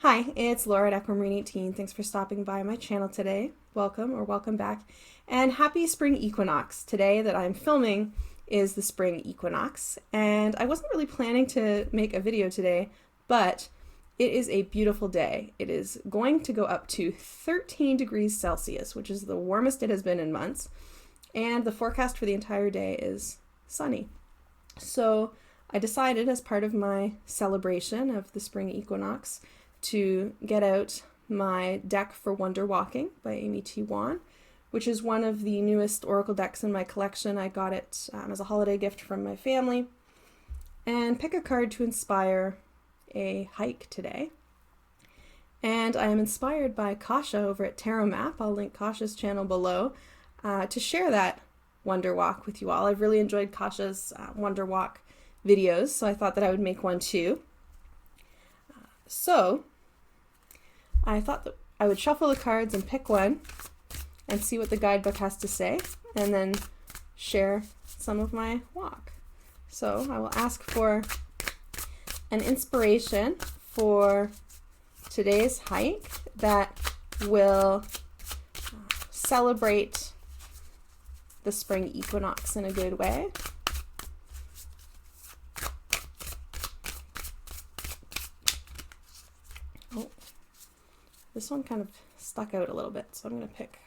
Hi, it's Laura at Aquamarine18. Thanks for stopping by my channel today. Welcome or welcome back. And happy spring equinox. Today that I'm filming is the spring equinox. And I wasn't really planning to make a video today, but it is a beautiful day. It is going to go up to 13 degrees Celsius, which is the warmest it has been in months. And the forecast for the entire day is sunny. So I decided, as part of my celebration of the spring equinox, to get out my deck for Wonder Walking by Amy T. Wan, which is one of the newest Oracle decks in my collection. I got it as a holiday gift from my family, and pick a card to inspire a hike today. And I am inspired by Kasha over at Tarot Map. I'll link Kasha's channel below to share that Wonder Walk with you all. I've really enjoyed Kasha's Wonder Walk videos, so I thought that I would make one too. So I thought that I would shuffle the cards and pick one and see what the guidebook has to say, and then share some of my walk. So I will ask for an inspiration for today's hike that will celebrate the spring equinox in a good way. This one kind of stuck out a little bit, so I'm going to pick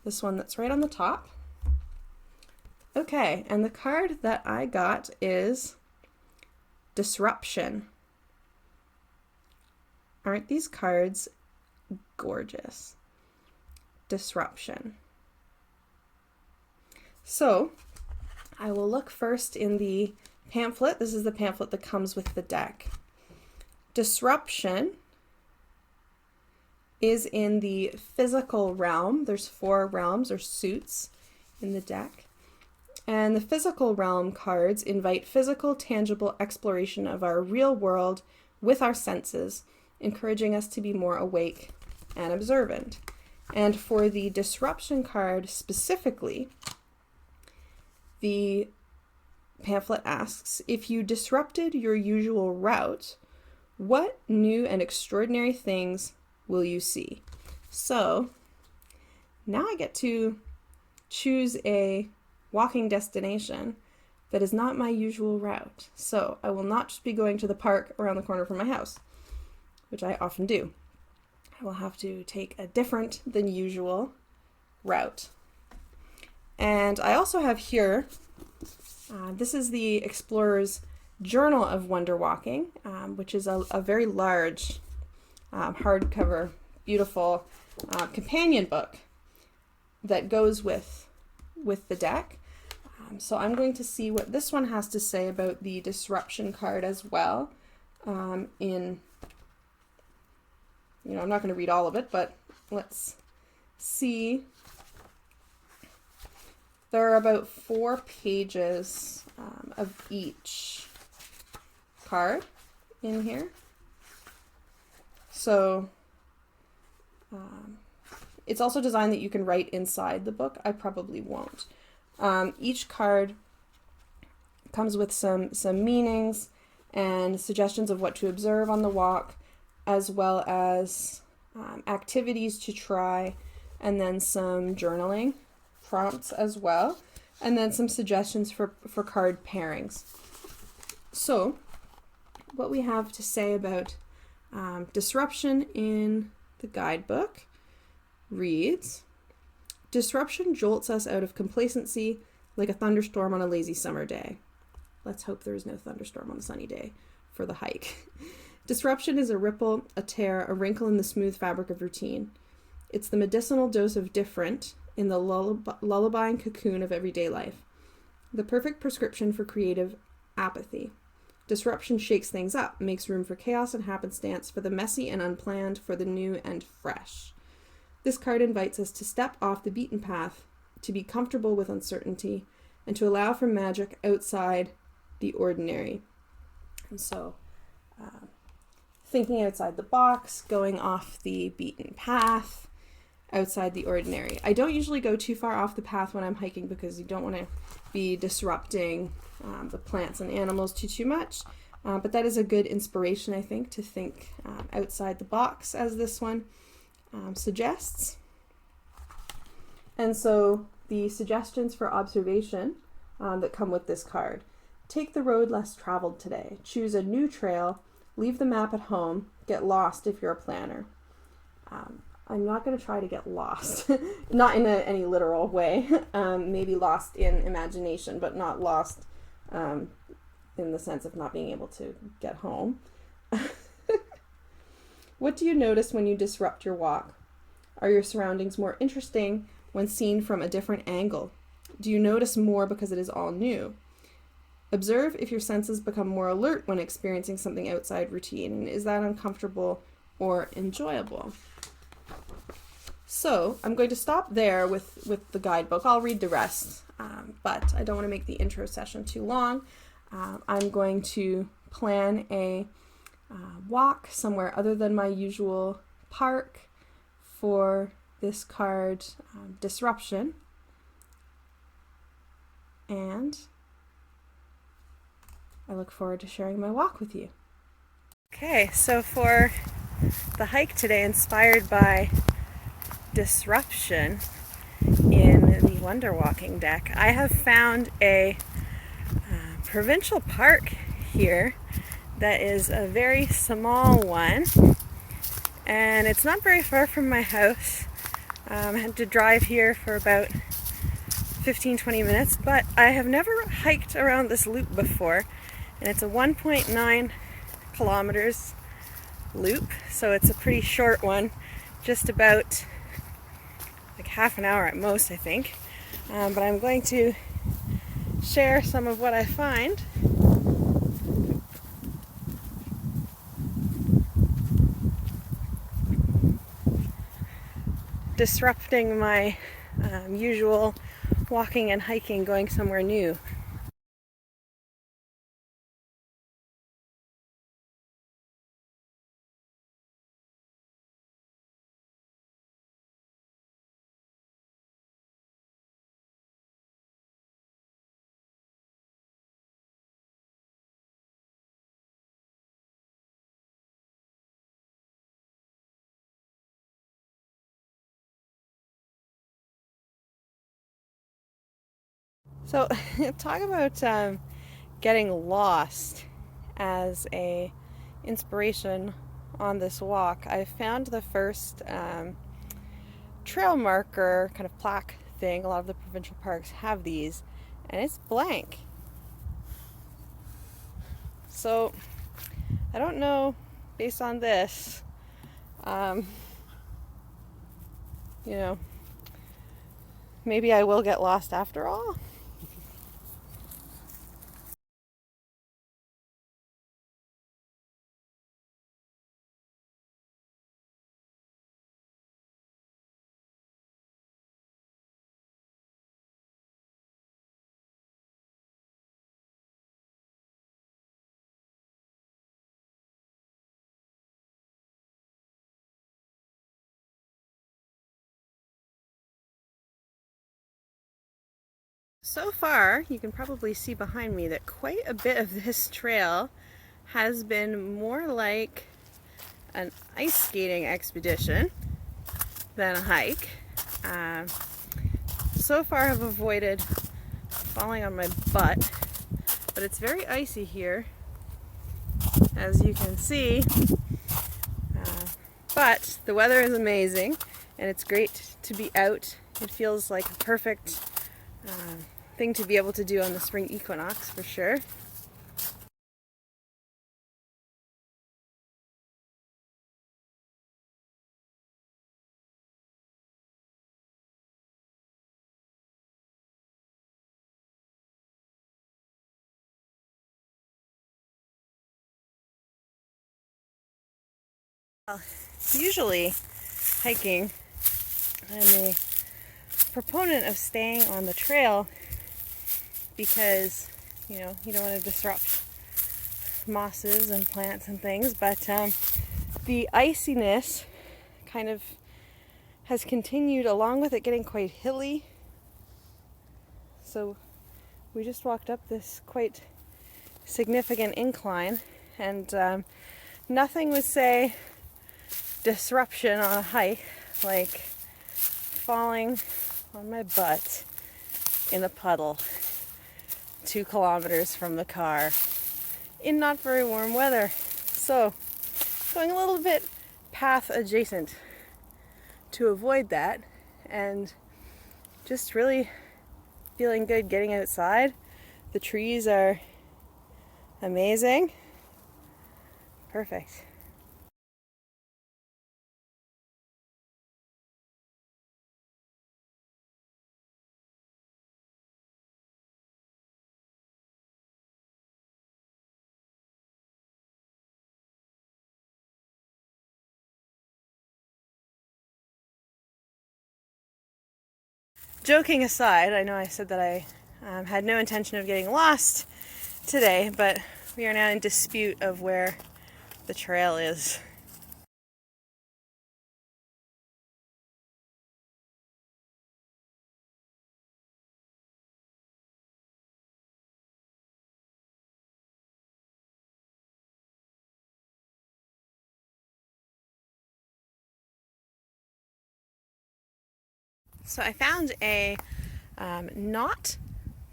this one that's right on the top. Okay, and the card that I got is Disruption. Aren't these cards gorgeous? Disruption. So I will look first in the pamphlet. This is the pamphlet that comes with the deck. Disruption is in the physical realm. There's 4 realms or suits in the deck. And the physical realm cards invite physical, tangible exploration of our real world with our senses, encouraging us to be more awake and observant. And for the disruption card specifically, the pamphlet asks, if you disrupted your usual route, what new and extraordinary things will you see? So now I get to choose a walking destination that is not my usual route. So I will not just be going to the park around the corner from my house, which I often do. I will have to take a different than usual route. And I also have here, this is the Explorer's Journal of Wonder Walking, which is a very large hardcover, beautiful companion book that goes with the deck. So I'm going to see what this one has to say about the disruption card as well. I'm not going to read all of it, but let's see. There are about 4 pages of each card in here. So it's also designed that you can write inside the book. I probably won't. Each card comes with some meanings and suggestions of what to observe on the walk, as well as activities to try, and then some journaling prompts as well, and then some suggestions for card pairings. So what we have to say about disruption in the guidebook reads, disruption jolts us out of complacency like a thunderstorm on a lazy summer day. Let's hope there is no thunderstorm on a sunny day for the hike. Disruption is a ripple, a tear, a wrinkle in the smooth fabric of routine. It's the medicinal dose of different in the lullabying cocoon of everyday life. The perfect prescription for creative apathy. Disruption shakes things up, makes room for chaos and happenstance, for the messy and unplanned, for the new and fresh. This card invites us to step off the beaten path, to be comfortable with uncertainty, and to allow for magic outside the ordinary. And so, thinking outside the box, going off the beaten path, outside the ordinary. I don't usually go too far off the path when I'm hiking because you don't want to be disrupting the plants and animals too much, But that is a good inspiration, I think, to think outside the box, as this one suggests. And so the suggestions for observation that come with this card. Take the road less traveled today. Choose a new trail. Leave the map at home. Get lost if you're a planner. I'm not going to try to get lost. Not in any literal way. Maybe lost in imagination, but not lost in the sense of not being able to get home. What do you notice when you disrupt your walk? Are your surroundings more interesting when seen from a different angle? Do you notice more because it is all new? Observe if your senses become more alert when experiencing something outside routine, and is that uncomfortable or enjoyable? So I'm going to stop there with the guidebook. I'll read the rest, but I don't want to make the intro session too long. I'm going to plan a walk somewhere other than my usual park for this card, Disruption. And I look forward to sharing my walk with you. Okay, so for the hike today, inspired by Disruption in the Wonder Walking deck, I have found a provincial park here that is a very small one, and it's not very far from my house. I had to drive here for about 15-20 minutes, but I have never hiked around this loop before, and it's a 1.9 kilometers loop, so it's a pretty short one, just about like half an hour at most, I think. But I'm going to share some of what I find. Disrupting my usual walking and hiking, going somewhere new. So talk about getting lost as a inspiration on this walk. I found the first trail marker kind of plaque thing. A lot of the provincial parks have these, and it's blank. So I don't know, based on this, maybe I will get lost after all. So far, you can probably see behind me that quite a bit of this trail has been more like an ice skating expedition than a hike. So far I've avoided falling on my butt, but it's very icy here, as you can see. But the weather is amazing, and it's great to be out. It feels like a perfect thing to be able to do on the spring equinox, for sure. Well, usually hiking, I'm a proponent of staying on the trail because you don't want to disrupt mosses and plants and things, but the iciness kind of has continued, along with it getting quite hilly. So we just walked up this quite significant incline, and nothing would say disruption on a hike like falling on my butt in a puddle 2 kilometers from the car in not very warm weather. So going a little bit path adjacent to avoid that, and just really feeling good getting outside. The trees are amazing. Perfect. Joking aside, I know I said that I had no intention of getting lost today, but we are now in dispute of where the trail is. So I found a not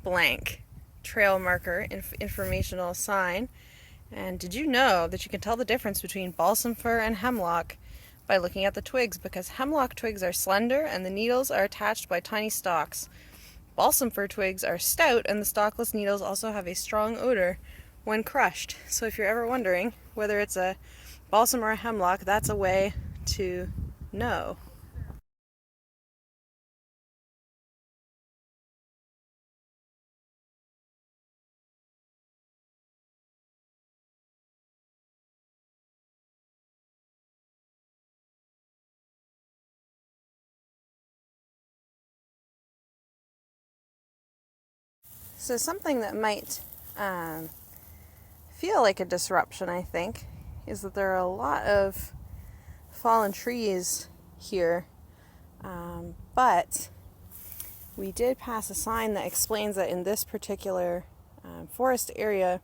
blank trail marker informational sign. And did you know that you can tell the difference between balsam fir and hemlock by looking at the twigs? Because hemlock twigs are slender and the needles are attached by tiny stalks. Balsam fir twigs are stout and the stalkless needles also have a strong odor when crushed. So if you're ever wondering whether it's a balsam or a hemlock, that's a way to know. So something that might feel like a disruption, I think, is that there are a lot of fallen trees here, but we did pass a sign that explains that in this particular forest area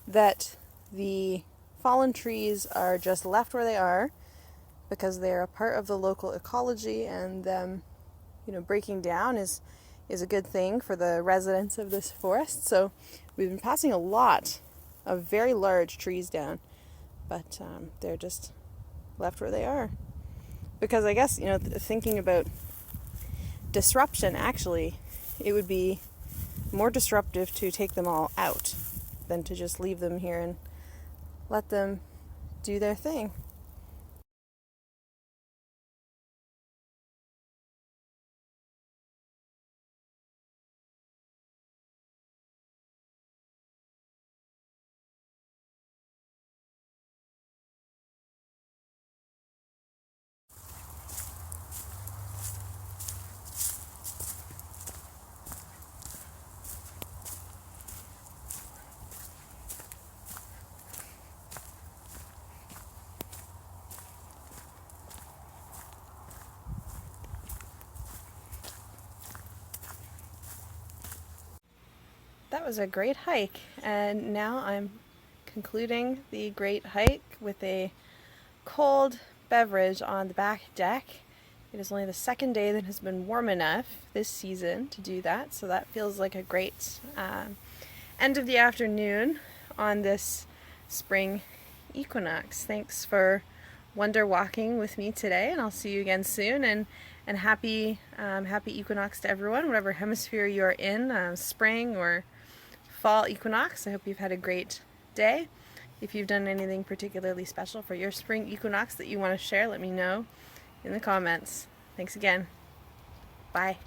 that the fallen trees are just left where they are because they're a part of the local ecology, and them, breaking down is a good thing for the residents of this forest. So we've been passing a lot of very large trees down, but they're just left where they are. Because I guess, thinking about disruption, actually, it would be more disruptive to take them all out than to just leave them here and let them do their thing. That was a great hike, and now I'm concluding the great hike with a cold beverage on the back deck. It is only the second day that has been warm enough this season to do that, so that feels like a great end of the afternoon on this spring equinox. Thanks for wonder walking with me today, and I'll see you again soon. And happy equinox to everyone, whatever hemisphere you're in, spring or fall equinox. I hope you've had a great day. If you've done anything particularly special for your spring equinox that you want to share, let me know in the comments. Thanks again. Bye.